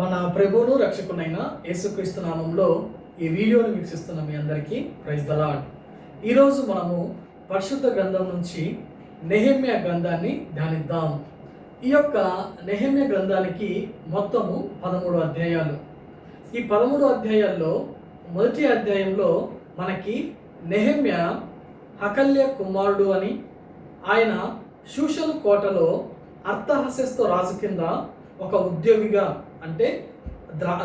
మన ప్రభువును రక్షకునైన యేసుక్రీస్తు నామంలో ఈ వీడియోను వీక్షిస్తున్న మీ అందరికీ ప్రైజ్ ద లార్డ్. ఈరోజు మనము పరిశుద్ధ గ్రంథం నుంచి నెహెమ్యా గ్రంథాన్ని ధ్యానిద్దాం. ఈ యొక్క నెహెమ్యా గ్రంథానికి మొత్తము 13 అధ్యాయాలు. ఈ 13 అధ్యాయాల్లో మొదటి అధ్యాయంలో మనకి నెహెమ్యా హకల్య కుమారుడు అని, ఆయన షూషను కోటలో అర్తహషస్తో రాజు కింద ఒక ఉద్యోగిగా, అంటే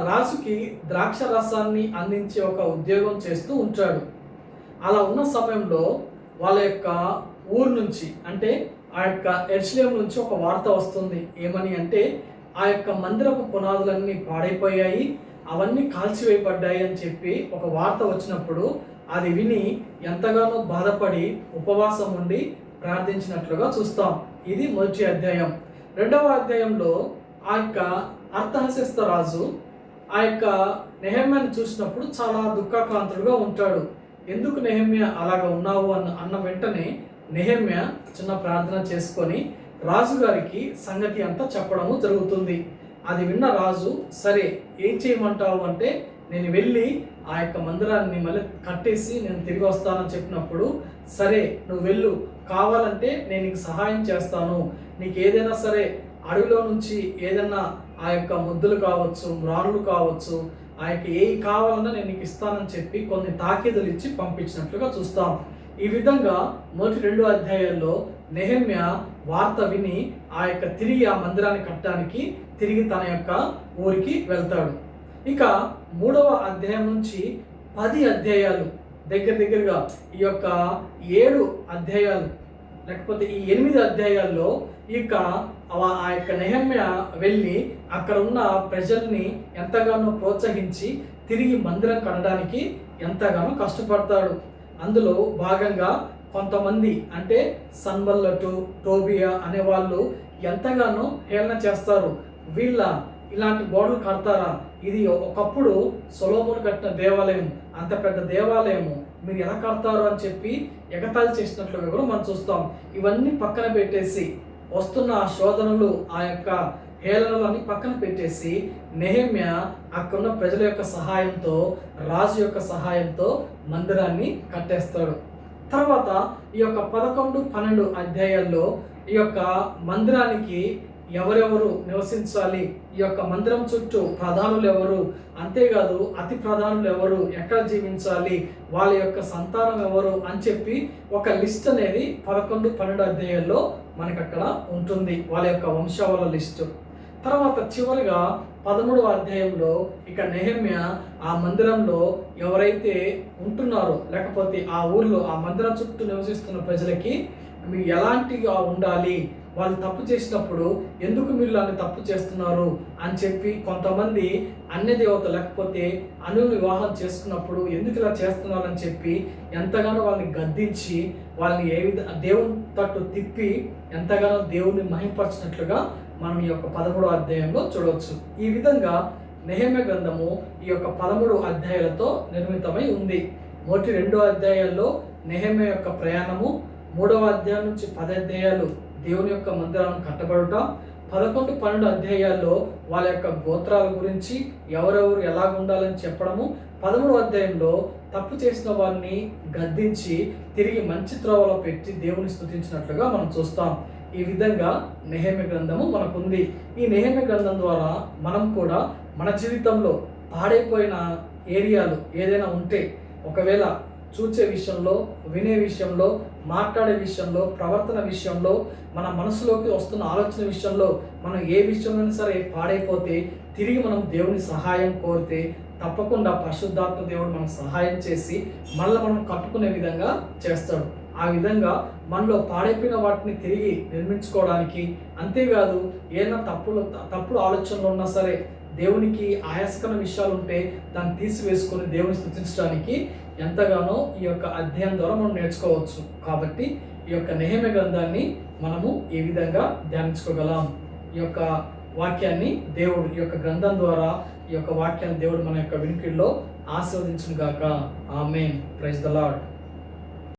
రాజుకి ద్రాక్ష రసాన్ని అందించే ఒక ఉద్యోగం చేస్తూ ఉంటాడు. అలా ఉన్న సమయంలో వాళ్ళ యొక్క ఊరు నుంచి, అంటే ఆ యొక్క యెరూషలేము నుంచి ఒక వార్త వస్తుంది. ఏమని అంటే, ఆ యొక్క మందిరపు పునాదులన్నీ పాడైపోయాయి, అవన్నీ కాల్చివేయబడ్డాయి అని చెప్పి ఒక వార్త వచ్చినప్పుడు అది విని ఎంతగానో బాధపడి ఉపవాసం ఉండి ప్రార్థించినట్లుగా చూస్తాం. ఇది మొదటి అధ్యాయం. రెండవ అధ్యాయంలో ఆ యొక్క అర్తహషస్త రాజు ఆ యొక్క నెహెమ్యాను చూసినప్పుడు చాలా దుఃఖాక్రాంతుడుగా ఉంటాడు. ఎందుకు నెహెమ్యా అలాగ ఉన్నావు అన్న వెంటనే నెహెమ్యా చిన్న ప్రార్థన చేసుకొని రాజుగారికి సంగతి అంతా చెప్పడము జరుగుతుంది. అది విన్న రాజు, సరే ఏం చేయమంటావు అంటే, నేను వెళ్ళి ఆ యొక్క మందిరాన్ని మళ్ళీ కట్టేసి నేను తిరిగి వస్తానని చెప్పినప్పుడు, సరే నువ్వు వెళ్ళు, కావాలంటే నేను నీకు సహాయం చేస్తాను, నీకు ఏదైనా సరే అడవిలో నుంచి ఏదైనా ఆ యొక్క ముద్దులు కావచ్చు, మ్రాళ్ళు కావచ్చు, ఆ యొక్క ఏవి కావాలన్నా నేను నీకు ఇస్తానని చెప్పి కొన్ని తాకీదులు ఇచ్చి పంపించినట్లుగా చూస్తాం. ఈ విధంగా మొదటి 2 అధ్యాయాల్లో నెహెమ్యా వార్త విని ఆ యొక్క తిరిగి ఆ మందిరాన్ని కట్టడానికి తిరిగి తన యొక్క ఊరికి వెళ్తాడు. ఇక 3వ అధ్యాయం నుంచి 10 అధ్యాయాలు, దగ్గరగా ఈ యొక్క 7 అధ్యాయాలు లేకపోతే ఈ 8 అధ్యాయాల్లో ఇక ఆ యొక్క నెహెమ్యా వెళ్ళి అక్కడ ఉన్న ప్రజల్ని ఎంతగానో ప్రోత్సహించి తిరిగి మందిరం కట్టడానికి ఎంతగానో కష్టపడతాడు. అందులో భాగంగా కొంతమంది, అంటే సన్బల్లటు, టోబియా అనే వాళ్ళు ఎంతగానో హేళన చేస్తారు. వీళ్ళ ఇలాంటి గోడలు కడతారా, ఇది ఒకప్పుడు సొలొమోను కట్టిన దేవాలయం, అంత పెద్ద దేవాలయము, మీరు ఎలా కడతారు అని చెప్పి ఎగతాళి చేసినట్లుగా కూడా మనం చూస్తాం. ఇవన్నీ పక్కన పెట్టేసి, వస్తున్న ఆ శోధనలు, ఆ యొక్క హేళనలని పక్కన పెట్టేసి నెహెమ్యా అక్కడున్న ప్రజల యొక్క సహాయంతో, రాజు యొక్క సహాయంతో మందిరాన్ని కట్టేస్తాడు. తర్వాత ఈ యొక్క 11, 12 అధ్యాయాల్లో ఈ యొక్క మందిరానికి ఎవరెవరు నివసించాలి, ఈ యొక్క మందిరం చుట్టూ ప్రధానులు ఎవరు, అంతేకాదు అతి ప్రధానులు ఎవరు, ఎక్కడ జీవించాలి, వాళ్ళ యొక్క సంతానం ఎవరు అని చెప్పి ఒక లిస్ట్ అనేది 11, 12 అధ్యాయాల్లో మనకు అక్కడ ఉంటుంది, వాళ్ళ యొక్క వంశావళ లిస్టు. తర్వాత చివరిగా 13వ అధ్యాయంలో ఇక నెహెమ్యా ఆ మందిరంలో ఎవరైతే ఉంటున్నారో, లేకపోతే ఆ ఊర్లో ఆ మందిరం చుట్టూ నివసిస్తున్న ప్రజలకి మీరు ఎలాంటిగా ఉండాలి, వాళ్ళు తప్పు చేసినప్పుడు ఎందుకు మీరు అలాంటి తప్పు చేస్తున్నారు అని చెప్పి, కొంతమంది అన్య దేవత లేకపోతే అను వివాహం చేసుకున్నప్పుడు ఎందుకు ఇలా చేస్తున్నారు అని చెప్పి ఎంతగానో వాళ్ళని గద్దించి, వాళ్ళని ఏ విధంగా దేవుని తట్టు తిప్పి ఎంతగానో దేవుని మహింపరిచినట్లుగా మనం ఈ యొక్క 13వ అధ్యాయంలో చూడవచ్చు. ఈ విధంగా నెహెమ్యా గ్రంథము ఈ యొక్క 13 అధ్యాయాలతో నిర్మితమై ఉంది. మొదటి 2 అధ్యాయాల్లో నెహెమ్యా యొక్క ప్రయాణము, 3వ అధ్యాయం నుంచి 10 అధ్యాయాలు దేవుని యొక్క మందిరాన్ని కట్టబడుట, 11, 12 అధ్యాయాల్లో వాళ్ళ యొక్క గోత్రాల గురించి, ఎవరెవరు ఎలాగ ఉండాలని చెప్పడము, 13వ అధ్యాయంలో తప్పు చేసిన వారిని గద్దించి తిరిగి మంచి త్రోవలో పెట్టి దేవుని స్తుతించినట్లుగా మనం చూస్తాం. ఈ విధంగా నెహెమ్యా గ్రంథము మనకుంది. ఈ నెహెమ్యా గ్రంథం ద్వారా మనం కూడా మన జీవితంలో పాడైపోయిన ఏరియాలు ఏదైనా ఉంటే, ఒకవేళ చూచే విషయంలో, వినే విషయంలో, మాట్లాడే విషయంలో, ప్రవర్తన విషయంలో, మన మనసులోకి వస్తున్న ఆలోచన విషయంలో మనం ఏ విషయంలో సరే పాడైపోతే తిరిగి మనం దేవుని సహాయం కోరితే తప్పకుండా పరిశుద్ధాత్మ దేవుడు మనకు సహాయం చేసి మళ్ళీ మనం కట్టుకునే విధంగా చేస్తాడు. ఆ విధంగా మనలో పాడైపోయిన వాటిని తిరిగి నిర్మించుకోవడానికి, అంతేకాదు ఏదైనా తప్పుడు ఆలోచనలు ఉన్నా సరే, దేవునికి ఆయాస్కరమైన విషయాలు ఉంటే దాన్ని తీసివేసుకొని దేవుని స్తుతించడానికి ఎంతగానో ఈ యొక్క అధ్యాయం ద్వారా మనం నేర్చుకోవచ్చు. కాబట్టి ఈ యొక్క నెహెమ్యా గ్రంథాన్ని మనము ఈ విధంగా ధ్యానించుకోగలం. ఈ యొక్క వాక్యాన్ని దేవుడు, ఈ యొక్క గ్రంథం ద్వారా ఈ యొక్క వాక్యాన్ని దేవుడు మన యొక్క వినికిడిలో ఆశీర్వదించును గాక. ఆమేన్. Praise the lord.